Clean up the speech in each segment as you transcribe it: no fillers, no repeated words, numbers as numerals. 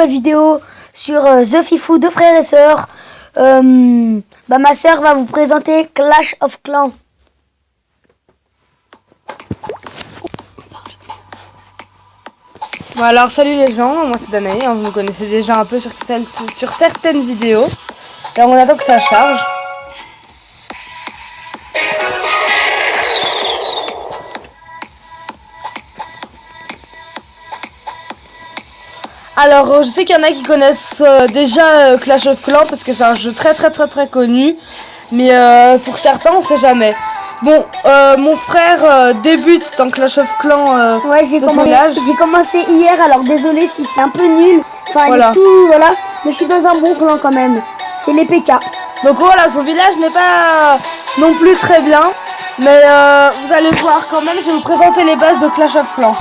nouvelle vidéo sur The Fifou, deux frères et sœurs. Ma sœur va vous présenter Clash of Clans. Bon, alors salut les gens, moi c'est Danae, vous me connaissez déjà un peu sur certaines vidéos. Alors on attend que ça charge. Alors je sais qu'il y en a qui connaissent déjà Clash of Clans parce que c'est un jeu très connu. Mais pour certains on sait jamais. Bon, mon frère débute dans Clash of Clans. Ouais, j'ai commencé hier, alors désolé si c'est un peu nul. Enfin, voilà. Voilà. Mais je suis dans un bon clan quand même. C'est les PK. Donc voilà, son village n'est pas non plus très bien. Mais vous allez voir quand même, je vais vous présenter les bases de Clash of Clans.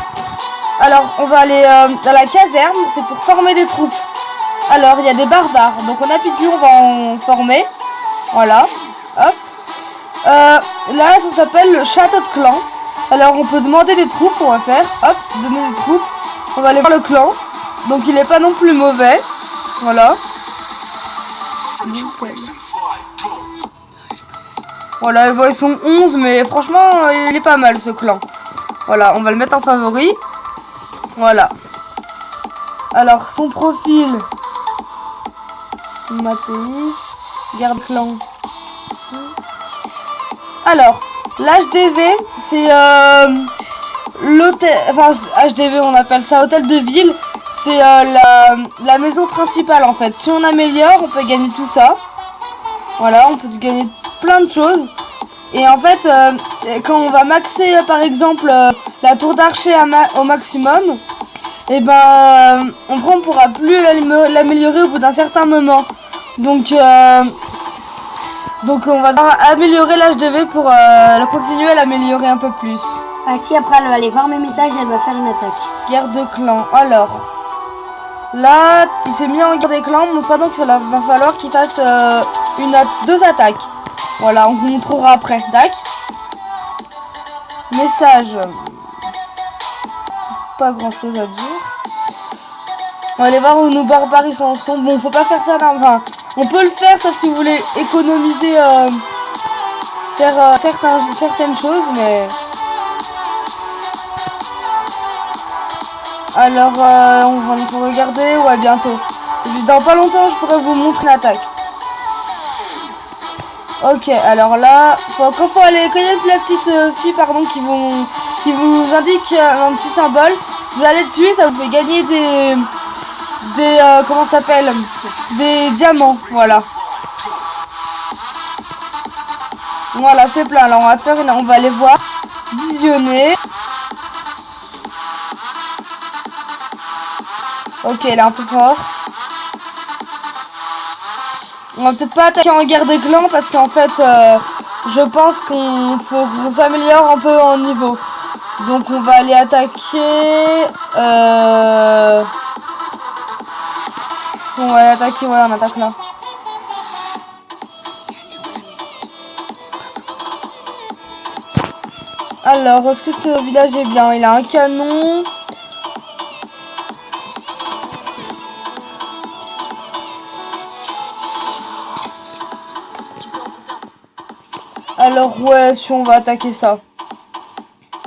Alors, on va aller dans la caserne, c'est pour former des troupes. Alors, il y a des barbares. Donc on appuie dessus, on va en former. Voilà, hop. Là ça s'appelle le château de clan. Alors on peut demander des troupes, on va faire, hop, donner des troupes. On va aller voir le clan. Donc il est pas non plus mauvais. Voilà. Voilà, bon, ils sont 11 mais franchement il est pas mal ce clan. Voilà, on va le mettre en favori. Voilà. Alors son profil. Mathéis. Garde clan. Alors, l'HDV, c'est l'hôtel, enfin HDV on appelle ça hôtel de ville, c'est la maison principale en fait. Si on améliore, on peut gagner tout ça. Voilà, on peut gagner plein de choses. Et en fait, quand on va maxer par exemple la tour d'archer au maximum, et ben on pourra plus l'améliorer au bout d'un certain moment. Donc on va améliorer l'HDV pour continuer à l'améliorer un peu plus. Ah si, après elle va aller voir mes messages et elle va faire une attaque. Guerre de clan. Alors, là, il s'est mis en guerre des clans, mais donc il va falloir qu'il fasse deux attaques. Voilà, on vous montrera après. Dac. Message. Pas grand chose à dire. On va aller voir où nos barbares ils en sont. Bon, faut pas faire ça là. Enfin, on peut le faire sauf si vous voulez économiser certaines choses, mais alors on va regarder, ouais, bientôt. Dans pas longtemps je pourrais vous montrer l'attaque. Ok, alors là, quand il y a la petite fille qui vous indique un petit symbole, vous allez dessus, ça vous fait gagner des comment ça s'appelle, des diamants. Voilà, c'est plein. Là on va aller voir, visionner. Ok, elle est un peu fort. On va peut-être pas attaquer en guerre des clans parce qu'en fait je pense qu'on s'améliore un peu en niveau. Donc on va aller attaquer on va aller attaquer, ouais, on attaque là. Alors, est-ce que ce village est bien? Il a un canon. Alors, ouais, si on va attaquer ça.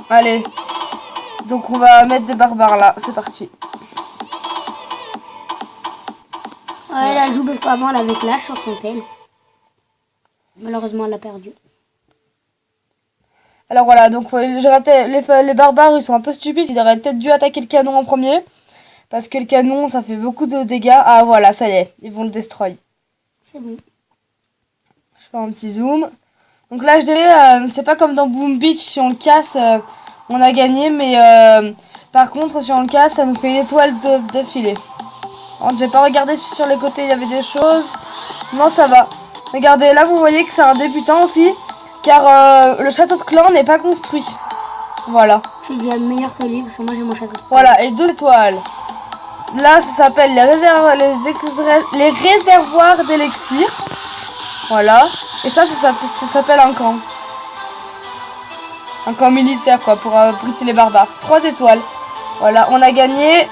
Allez. Donc, on va mettre des barbares là. C'est parti. Ouais, elle joue parce qu'avant elle avait Clash sur son tel. Malheureusement, elle a perdu. Alors voilà, donc les barbares ils sont un peu stupides, ils auraient peut-être dû attaquer le canon en premier. Parce que le canon ça fait beaucoup de dégâts. Ah voilà, ça y est, ils vont le destroy. C'est bon. Je fais un petit zoom. Donc là je dirais, c'est pas comme dans Boom Beach, si on le casse, on a gagné. Mais par contre si on le casse, ça nous fait une étoile de filet. J'ai pas regardé si sur les côtés il y avait des choses. Non, ça va. Regardez, là vous voyez que c'est un débutant aussi. Car le château de clan n'est pas construit. Voilà. J'ai déjà le meilleur que lui parce que moi j'ai mon château de clan. Voilà, et 2 étoiles. Là, ça s'appelle les réservoirs d'élixir. Voilà. Et ça s'appelle un camp. Un camp militaire, quoi, pour abriter les barbares. 3 étoiles. Voilà, on a gagné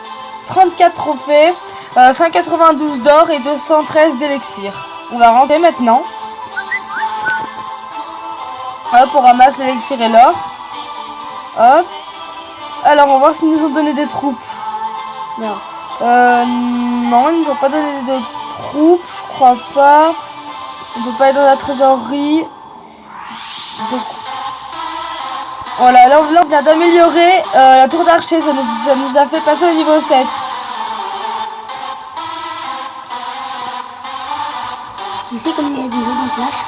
34 trophées. 192 d'or et 213 d'élixir. On va rentrer maintenant. Hop, on ramasse l'élixir et l'or. Hop. Alors, on va voir s'ils nous ont donné des troupes. Non. Non, ils nous ont pas donné de troupes, je crois pas. On peut pas être dans la trésorerie. Donc, voilà, là on vient d'améliorer la tour d'archer, ça nous a fait passer au niveau 7. Tu sais combien il y a de niveaux dans Clash?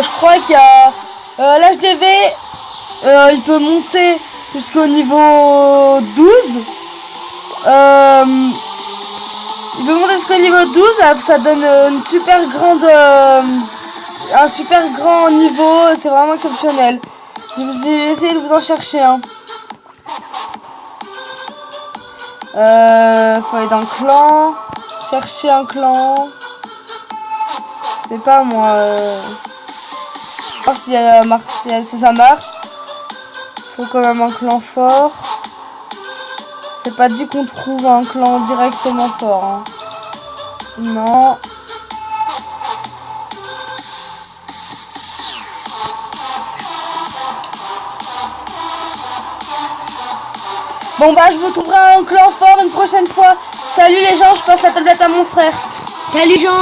Je crois qu'il y a l'HDV, il peut monter jusqu'au niveau 12. Il peut monter jusqu'au niveau 12, ça donne une super grande, un super grand niveau, c'est vraiment exceptionnel. Je vais essayer de vous en chercher un. Faut aller dans le clan, chercher un clan. C'est pas moi. Voir si ça marche. Faut quand même un clan fort. C'est pas dit qu'on trouve un clan directement fort. Hein. Non. Bon bah je vous trouverai un clan fort une prochaine fois. Salut les gens, je passe la tablette à mon frère. Salut Jean.